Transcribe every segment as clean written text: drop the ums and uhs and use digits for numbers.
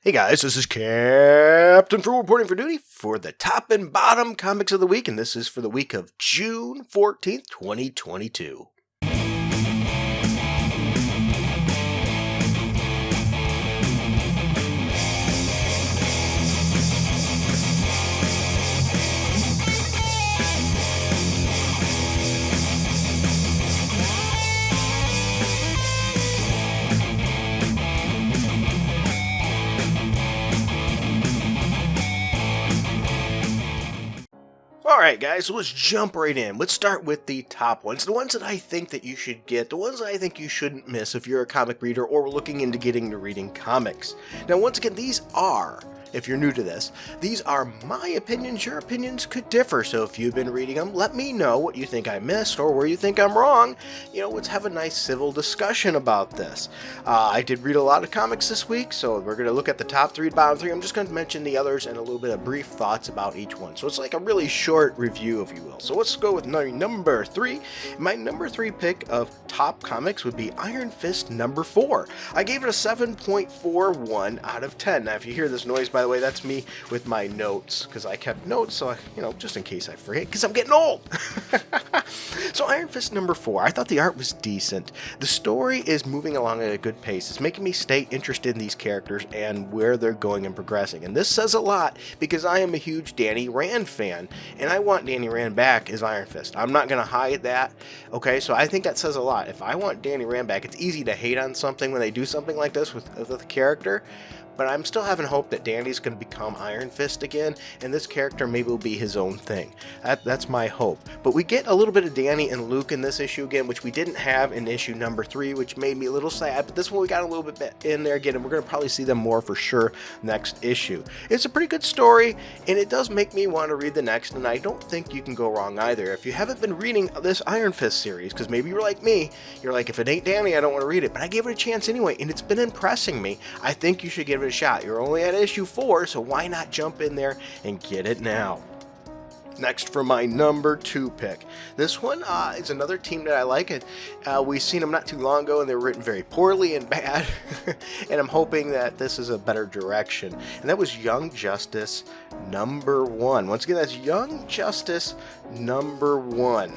Hey guys, this is Captain Fruit reporting for duty for the top and bottom comics of the week, and this is for the week of June 14th, 2022. Alright guys, so let's jump right in. Let's start with the top ones, the ones that I think that you should get, the ones that I think you shouldn't miss if you're a comic reader or looking into getting to reading comics. Now once again, these are, if you're new to this, these are my opinions. Your opinions could differ, so if you've been reading them, let me know what you think I missed or where you think I'm wrong. Let's have a nice civil discussion about this. I did read a lot of comics this week, so we're going to look at the top three, bottom three. I'm just going to mention the others and a little bit of brief thoughts about each one. So it's like a really short review, if you will. So let's go with number three. My number three pick of top comics would be Iron Fist number 4. I gave it a 7.41 out of 10. Now, if you hear this noise, by the way, that's me with my notes, because I kept notes, so just in case I forget, because I'm getting old. So Iron Fist number 4, I thought the art was decent. The story is moving along at a good pace. It's making me stay interested in these characters and where they're going and progressing. And this says a lot because I am a huge Danny Rand fan, and I want Danny Rand back as Iron Fist. I'm not going to hide that. Okay, so I think that says a lot. If I want Danny Rand back, it's easy to hate on something when they do something like this with a character. But I'm still having hope that Danny's going to become Iron Fist again, and this character maybe will be his own thing. That's my hope. But we get a little bit of Danny and Luke in this issue again, which we didn't have in issue number 3, which made me a little sad. But this one we got a little bit in there again, and we're going to probably see them more for sure next issue. It's a pretty good story, and it does make me want to read the next, and I don't think you can go wrong either. If you haven't been reading this Iron Fist series, because maybe you're like me, you're like, if it ain't Danny, I don't want to read it. But I gave it a chance anyway, and it's been impressing me. I think you should give it a shot. You're only at issue 4, so why not jump in there and get it now? Next for my number 2 pick. This one is another team that I like. We've seen them not too long ago, and they were written very poorly and bad. And I'm hoping that this is a better direction. And that was Young Justice number 1. Once again, that's Young Justice number 1.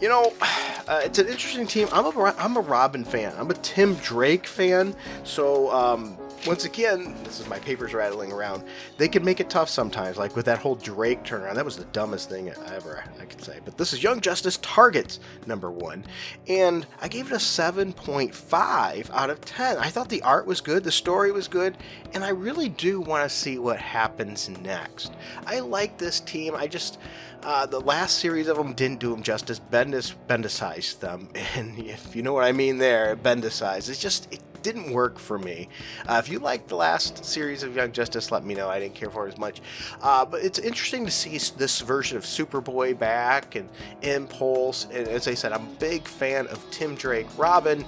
It's an interesting team. I'm a Robin fan. I'm a Tim Drake fan. So, once again, this is my papers rattling around. They can make it tough sometimes, like with that whole Drake turnaround. That was the dumbest thing ever, I could say. But this is Young Justice Targets number 1, and I gave it a 7.5 out of 10. I thought the art was good, the story was good, and I really do want to see what happens next. I like this team. I just the last series of them didn't do them justice. Bendicized them, and if you know what I mean there, Bendicized. It didn't work for me. If you liked the last series of Young Justice, let me know. I didn't care for it as much. But it's interesting to see this version of Superboy back and Impulse. And as I said, I'm a big fan of Tim Drake Robin.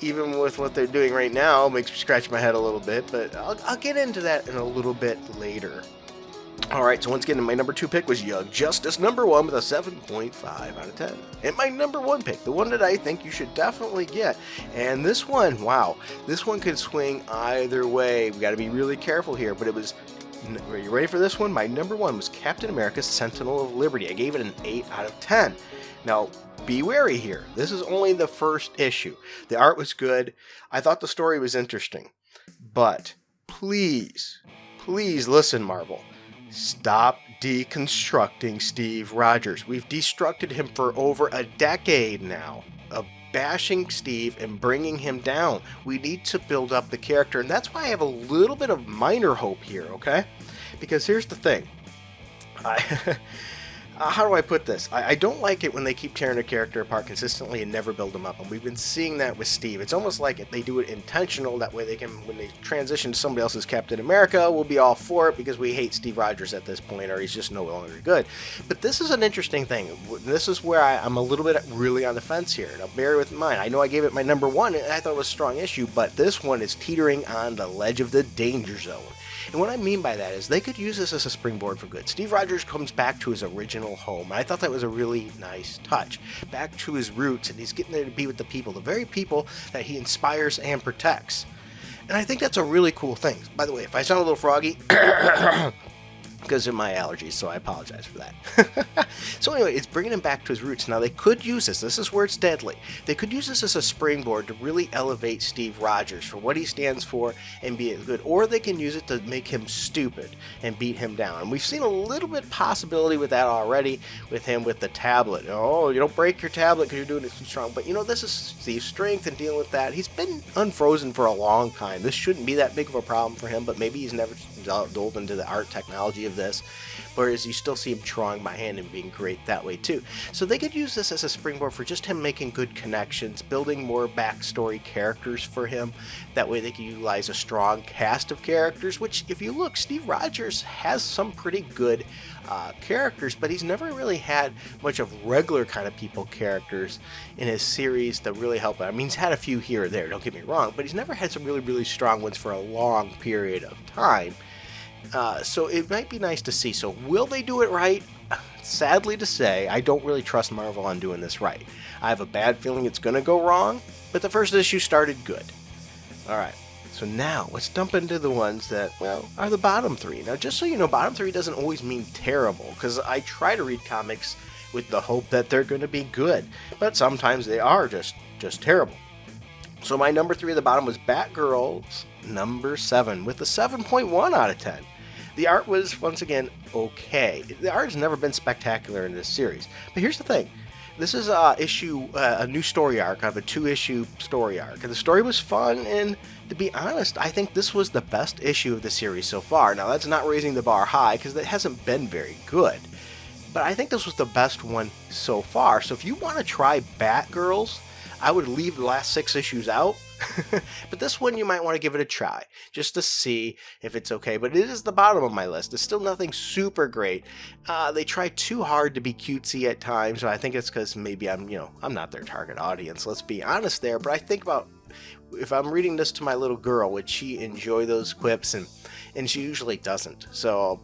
Even with what they're doing right now, it makes me scratch my head a little bit. But I'll get into that in a little bit later. Alright, so once again, my number 2 pick was Young Justice number 1 with a 7.5 out of 10. And my number 1 pick, the one that I think you should definitely get, and this one, wow, this one could swing either way. We got to be really careful here, but it was, are you ready for this one? My number 1 was Captain America's Sentinel of Liberty. I gave it an 8 out of 10. Now, be wary here. This is only the first issue. The art was good. I thought the story was interesting. But please listen, Marvel. Stop deconstructing Steve Rogers. We've destructed him for over a decade now of bashing Steve and bringing him down. We need to build up the character, and that's why I have a little bit of minor hope here, okay? Because here's the thing. How do I put this? I don't like it when they keep tearing a character apart consistently and never build them up, and we've been seeing that with Steve. It's almost like they do it intentional, that way they can, when they transition to somebody else's Captain America, we'll be all for it because we hate Steve Rogers at this point, or he's just no longer good. But this is an interesting thing. This is where I'm a little bit really on the fence here. Now bear with mine. I know I gave it my number 1, and I thought it was a strong issue, but this one is teetering on the ledge of the danger zone. And what I mean by that is they could use this as a springboard for good. Steve Rogers comes back to his original home, and I thought that was a really nice touch. Back to his roots, and he's getting there to be with the people, the very people that he inspires and protects. And I think that's a really cool thing. By the way, if I sound a little froggy, because of my allergies, so I apologize for that. So anyway, it's bringing him back to his roots. Now, they could use this. This is where it's deadly. They could use this as a springboard to really elevate Steve Rogers for what he stands for and be as good. Or they can use it to make him stupid and beat him down. And we've seen a little bit possibility with that already with him with the tablet. Oh, you don't break your tablet because you're doing it too strong. But, this is Steve's strength and dealing with that. He's been unfrozen for a long time. This shouldn't be that big of a problem for him, but maybe he's never dove into the art technology of this, whereas you still see him drawing by hand and being great that way too. So they could use this as a springboard for just him making good connections, building more backstory characters for him. That way they can utilize a strong cast of characters, which if you look, Steve Rogers has some pretty good characters, but he's never really had much of regular kind of people characters in his series that really help him. I mean, he's had a few here or there, don't get me wrong, but he's never had some really, really strong ones for a long period of time. So it might be nice to see. So will they do it right? Sadly to say, I don't really trust Marvel on doing this right. I have a bad feeling it's going to go wrong, but the first issue started good. Alright, so now let's dump into the ones that, well, are the bottom three. Now, just so you know, bottom three doesn't always mean terrible, because I try to read comics with the hope that they're going to be good, but sometimes they are just terrible. So my number 3 at the bottom was Batgirl's number 7 with a 7.1 out of 10. The art was, once again, okay. The art has never been spectacular in this series. But here's the thing. This is a new story arc of a 2-issue story arc. And the story was fun, and to be honest, I think this was the best issue of the series so far. Now, that's not raising the bar high, because it hasn't been very good. But I think this was the best one so far. So if you want to try Batgirls, I would leave the last 6 issues out. But this one you might want to give it a try just to see if it's okay. But it is the bottom of my list. It's still nothing super great. They try too hard to be cutesy at times, so I think it's because maybe I'm not their target audience. Let's be honest there. But I think about if I'm reading this to my little girl, would she enjoy those quips? And she usually doesn't. So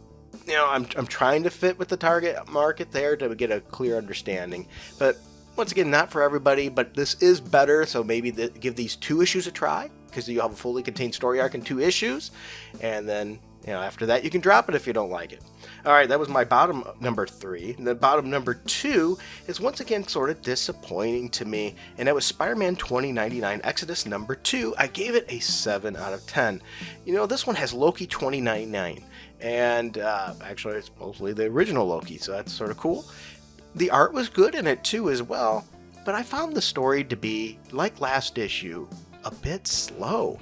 I'm trying to fit with the target market there to get a clear understanding. But once again, not for everybody, but this is better, so maybe give these 2 issues a try, because you have a fully contained story arc in 2 issues, and then, after that you can drop it if you don't like it. Alright, that was my bottom number 3, and the bottom number 2 is once again sort of disappointing to me, and that was Spider-Man 2099 Exodus number 2. I gave it a 7 out of 10. This one has Loki 2099, and actually it's supposedly the original Loki, so that's sort of cool. The art was good in it too as well, but I found the story to be, like last issue, a bit slow.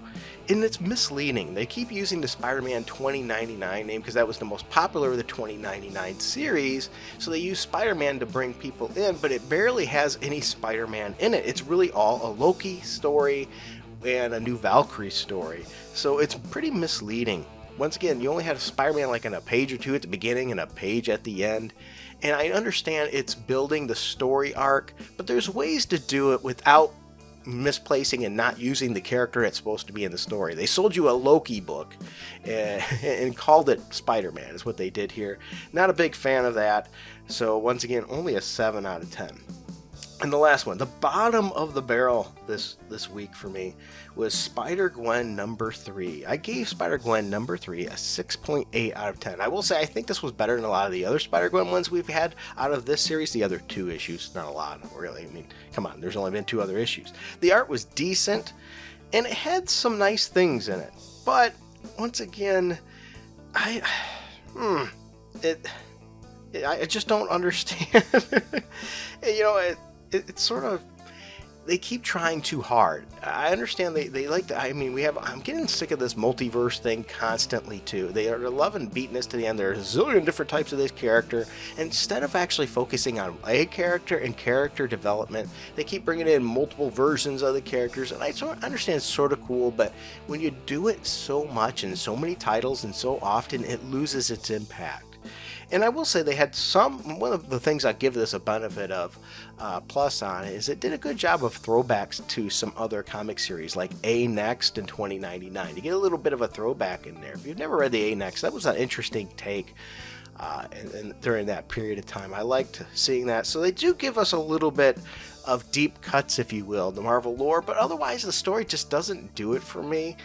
And it's misleading. They keep using the Spider-Man 2099 name because that was the most popular of the 2099 series, so they use Spider-Man to bring people in, but it barely has any Spider-Man in it. It's really all a Loki story and a new Valkyrie story, so it's pretty misleading. Once again, you only have Spider-Man like in a page or 2 at the beginning and a page at the end. And I understand it's building the story arc, but there's ways to do it without misplacing and not using the character that's supposed to be in the story. They sold you a Loki book and called it Spider-Man is what they did here. Not a big fan of that. So once again, only a 7 out of 10. And the last one, the bottom of the barrel this week for me, was Spider-Gwen number 3. I gave Spider-Gwen number 3 a 6.8 out of 10. I will say I think this was better than a lot of the other Spider-Gwen ones we've had out of this series. The other 2 issues, not a lot, really. I mean, come on, there's only been 2 other issues. The art was decent, and it had some nice things in it. But, once again, I just don't understand. It's sort of, they keep trying too hard. I understand they like to, I'm getting sick of this multiverse thing constantly too. They are loving beating us to the end. There are a zillion different types of this character. And instead of actually focusing on a character and character development, they keep bringing in multiple versions of the characters. And I understand it's sort of cool, but when you do it so much in so many titles and so often, it loses its impact. And I will say they had one of the things I give this a benefit of plus on is it did a good job of throwbacks to some other comic series like A Next and 2099. You get a little bit of a throwback in there. If you've never read the A Next, that was an interesting take and during that period of time. I liked seeing that. So they do give us a little bit of deep cuts, if you will, the Marvel lore, but otherwise the story just doesn't do it for me.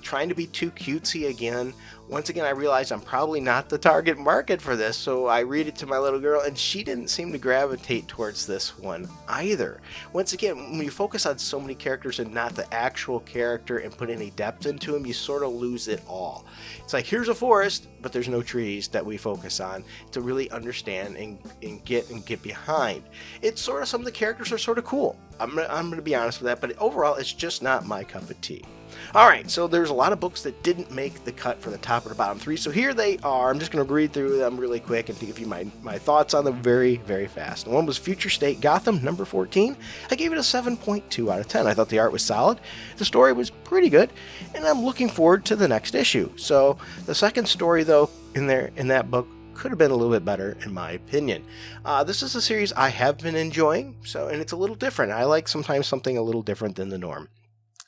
Trying to be too cutesy again. Once again, I realized I'm probably not the target market for this, so I read it to my little girl, and she didn't seem to gravitate towards this one either. Once again, when you focus on so many characters and not the actual character and put any depth into them, you sort of lose it all. It's like, here's a forest, but there's no trees that we focus on to really understand and get behind. It's sort of, some of the characters are sort of cool. I'm gonna be honest with that, but overall, it's just not my cup of tea. Alright, so there's a lot of books that didn't make the cut for the top or the bottom three, so here they are. I'm just going to read through them really quick and to give you my thoughts on them very, very fast. One was Future State Gotham, number 14. I gave it a 7.2 out of 10. I thought the art was solid, the story was pretty good, and I'm looking forward to the next issue. So the second story, though, in that book, could have been a little bit better in my opinion. This is a series I have been enjoying, and it's a little different. I like sometimes something a little different than the norm.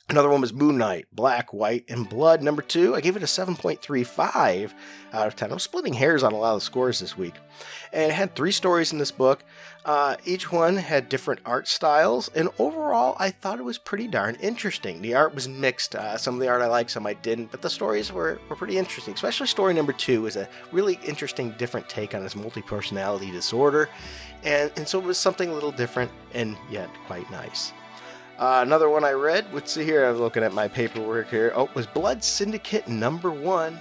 Another one was Moon Knight, Black, White, and Blood, number 2. I gave it a 7.35 out of 10. I'm splitting hairs on a lot of scores this week. And it had 3 stories in this book. Each one had different art styles, and overall, I thought it was pretty darn interesting. The art was mixed. Some of the art I liked, some I didn't, but the stories were pretty interesting. Especially story number 2 was a really interesting, different take on his multi-personality disorder, and so it was something a little different and yet quite nice. Another one I read, let's see here, I'm looking at my paperwork here, was Blood Syndicate number 1.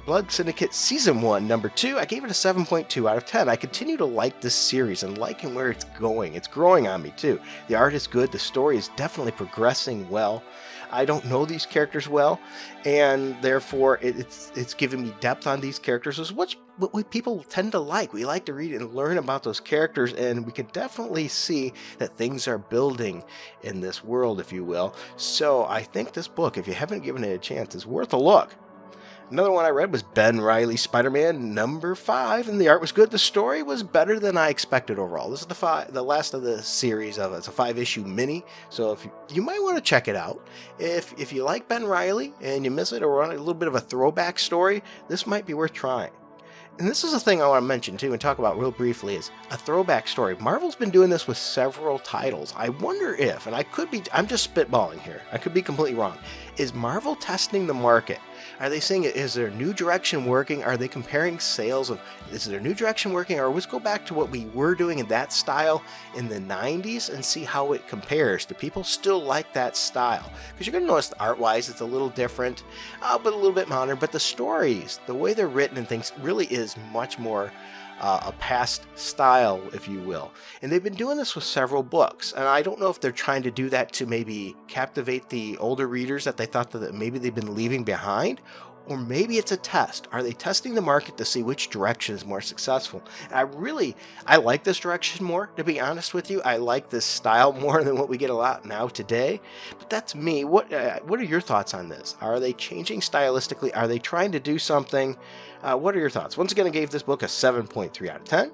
Blood Syndicate Season 1, number 2. I gave it a 7.2 out of 10. I continue to like this series and liking where it's going. It's growing on me, too. The art is good. The story is definitely progressing well. I don't know these characters well, and therefore it's giving me depth on these characters, is what people tend to like. We like to read and learn about those characters, and we can definitely see that things are building in this world, if you will. So I think this book, if you haven't given it a chance, is worth a look. Another one I read was Ben Reilly Spider-Man number 5, and the art was good. The story was better than I expected overall. This is the last of the series of it. It's a 5-issue mini, so if you might want to check it out. If you like Ben Reilly and you miss it or want a little bit of a throwback story, this might be worth trying. And this is a thing I want to mention too and talk about real briefly, is a throwback story. Marvel's been doing this with several titles. I wonder if, and I'm just spitballing here, I could be completely wrong, is Marvel testing the market? Are they saying, is their new direction working? Are they comparing sales of, is their new direction working? Or let's go back to what we were doing in that style in the 90s and see how it compares. Do people still like that style? Because you're going to notice art-wise it's a little different, but a little bit modern. But the stories, the way they're written and things really is much more a past style, if you will. And they've been doing this with several books, and I don't know if they're trying to do that to maybe captivate the older readers that they thought that maybe they've been leaving behind, or maybe it's a test. Are they testing the market to see which direction is more successful? And I like this direction more, to be honest with you. I like this style more than what we get a lot now today, but that's me. What are your thoughts on this? Are they changing stylistically? Are they trying to do something? What are your thoughts? Once again, I gave this book a 7.3 out of 10.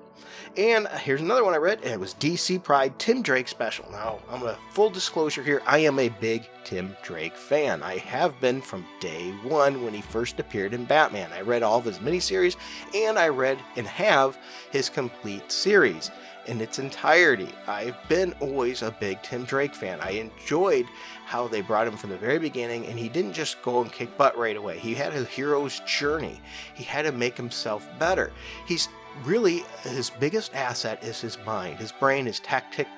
And here's another one I read, and it was DC Pride Tim Drake Special. Now, I'm going to full disclosure here, I am a big Tim Drake fan. I have been from day one when he first appeared in Batman. I read all of his miniseries, and I read and have his complete series in its entirety. I've been always a big Tim Drake fan. I enjoyed how they brought him from the very beginning, and he didn't just go and kick butt right away. He had a hero's journey. He had to make himself better. He's really, his biggest asset is his mind, his brain, his tactics,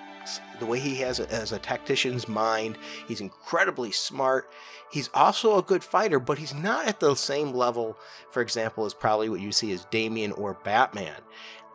the way he has as a tactician's mind. He's incredibly smart. He's also a good fighter, but he's not at the same level, for example, as probably what you see as Damian or Batman.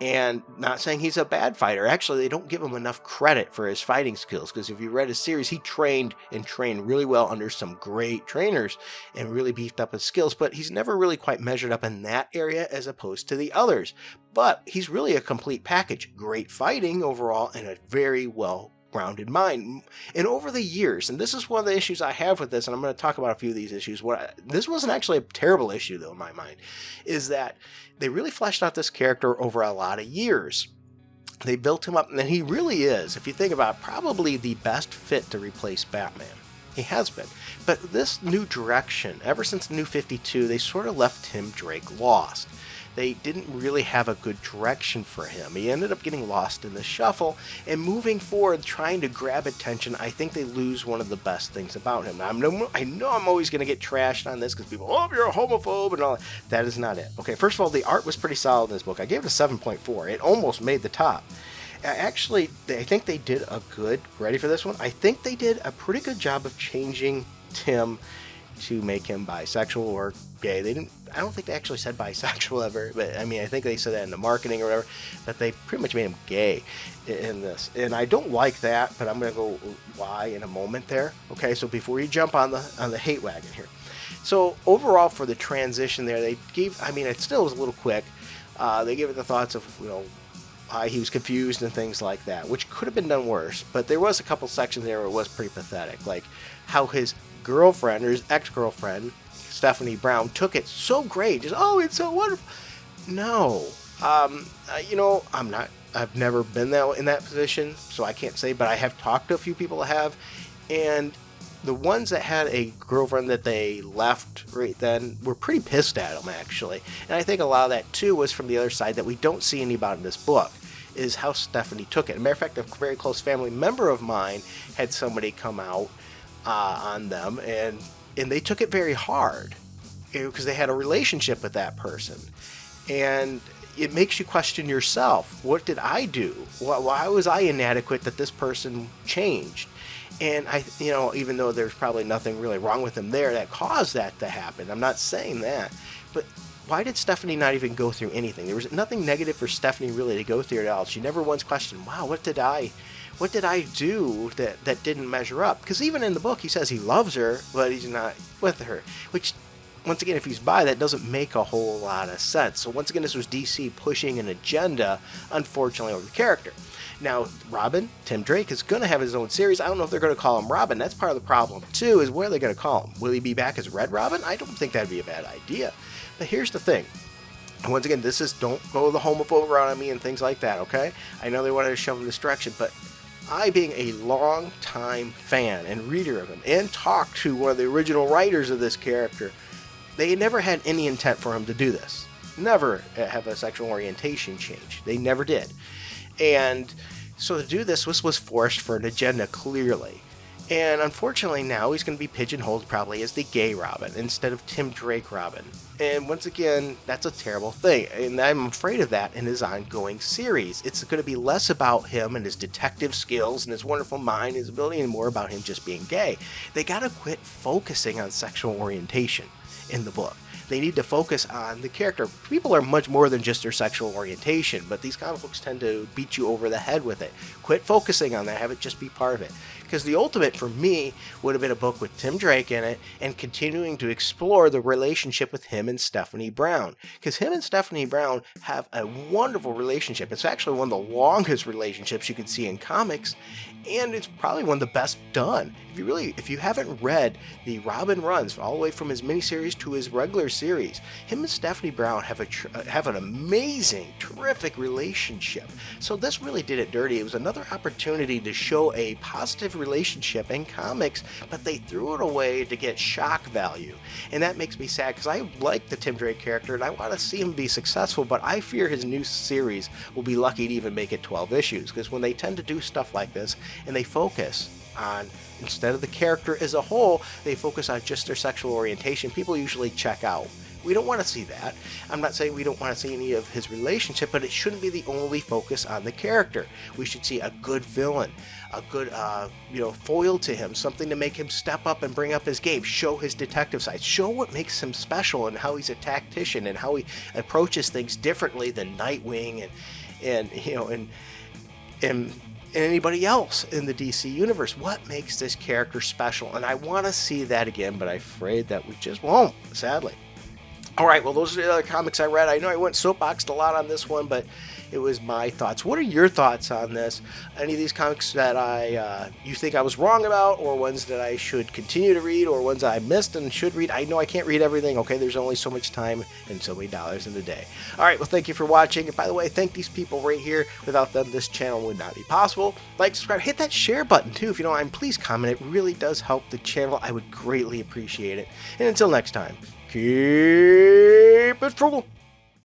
And not saying he's a bad fighter. Actually, they don't give him enough credit for his fighting skills, because if you read his series, he trained really well under some great trainers and really beefed up his skills, but he's never really quite measured up in that area as opposed to the others. But he's really a complete package. Great fighting overall and a very well-grounded mind. And over the years, and this is one of the issues I have with this, and I'm going to talk about a few of these issues. This wasn't actually a terrible issue, though, in my mind, is that they really fleshed out this character over a lot of years. They built him up, and he really is, if you think about it, probably the best fit to replace Batman. He has been. But this new direction, ever since New 52, they sort of left Tim Drake lost. they didn't really have a good direction for him. He ended up getting lost in the shuffle, and moving forward, trying to grab attention, I think they lose one of the best things about him. Now, I know I'm always going to get trashed on this because people, oh, you're a homophobe and all that. That is not it. Okay, first of all, the art was pretty solid in this book. I gave it a 7.4. It almost made the top. Actually, I think they did a good, ready for this one? I think they did a pretty good job of changing Tim to make him bisexual or gay. I don't think they actually said bisexual ever, but I mean, I think they said that in the marketing or whatever, that they pretty much made him gay in this. And I don't like that, but I'm going to go why in a moment there. Okay, so before you jump on the hate wagon here. So overall for the transition there, they gave, I mean, it still was a little quick. They gave it the thoughts of, he was confused and things like that, which could have been done worse. But there was a couple sections there where it was pretty pathetic, like how his girlfriend or his ex-girlfriend, Stephanie Brown, took it so great. Just, oh, it's so wonderful. No, I've never been in that position, so I can't say, but I have talked to a few people that have, and the ones that had a girlfriend that they left right then were pretty pissed at him, actually. And I think a lot of that, too, was from the other side that we don't see any about in this book, is how Stephanie took it. As a matter of fact, a very close family member of mine had somebody come out on them, and they took it very hard because they had a relationship with that person. And it makes you question yourself. What did I do? Why was I inadequate that this person changed? And even though there's probably nothing really wrong with him there that caused that to happen, I'm not saying that, but why did Stephanie not even go through anything? There was nothing negative for Stephanie really to go through at all. She never once questioned, wow, what did I do that didn't measure up? Because even in the book, he says he loves her, but he's not with her, which, once again, if he's bi, that doesn't make a whole lot of sense. So once again, this was DC pushing an agenda, unfortunately, over the character. Now, Robin, Tim Drake, is going to have his own series. I don't know if they're going to call him Robin. That's part of the problem, too, is what are they going to call him? Will he be back as Red Robin? I don't think that'd be a bad idea. But here's the thing. Once again, this is don't go the homophobe route on me and things like that, okay? I know they wanted to shove him in this direction, but I, being a long-time fan and reader of him, and talked to one of the original writers of this character, they never had any intent for him to do this. Never have a sexual orientation change. They never did. And so to do this was forced for an agenda, clearly. And unfortunately now he's going to be pigeonholed probably as the gay Robin instead of Tim Drake Robin. And once again, that's a terrible thing. And I'm afraid of that in his ongoing series. It's going to be less about him and his detective skills and his wonderful mind, his ability, and more about him just being gay. They got to quit focusing on sexual orientation in the book. They need to focus on the character. People are much more than just their sexual orientation, but these comic books tend to beat you over the head with it. Quit focusing on that. Have it just be part of it. Because the ultimate for me would have been a book with Tim Drake in it and continuing to explore the relationship with him and Stephanie Brown. Because him and Stephanie Brown have a wonderful relationship. It's actually one of the longest relationships you can see in comics, and it's probably one of the best done. If you haven't read the Robin runs all the way from his miniseries to his regular series, him and Stephanie Brown have an amazing, terrific relationship. So this really did it dirty. It was another opportunity to show a positive relationship in comics, but they threw it away to get shock value. And that makes me sad because I like the Tim Drake character and I want to see him be successful, but I fear his new series will be lucky to even make it 12 issues, because when they tend to do stuff like this and they focus on, instead of the character as a whole, they focus on just their sexual orientation, people usually check out. We don't want to see that. I'm not saying we don't want to see any of his relationship, but it shouldn't be the only focus on the character. We should see a good villain, a good foil to him, something to make him step up and bring up his game, show his detective side, show what makes him special and how he's a tactician and how he approaches things differently than Nightwing and anybody else in the DC universe. What makes this character special? And I want to see that again, but I'm afraid that we just won't, sadly. Alright, well, those are the other comics I read. I know I went soapboxed a lot on this one, but it was my thoughts. What are your thoughts on this? Any of these comics that you think I was wrong about, or ones that I should continue to read, or ones I missed and should read? I know I can't read everything, okay? There's only so much time and so many dollars in a day. Alright, well, thank you for watching. And by the way, thank these people right here. Without them, this channel would not be possible. Like, subscribe, hit that share button, too, if you don't mind. Please comment. It really does help the channel. I would greatly appreciate it. And until next time, keep it frugal.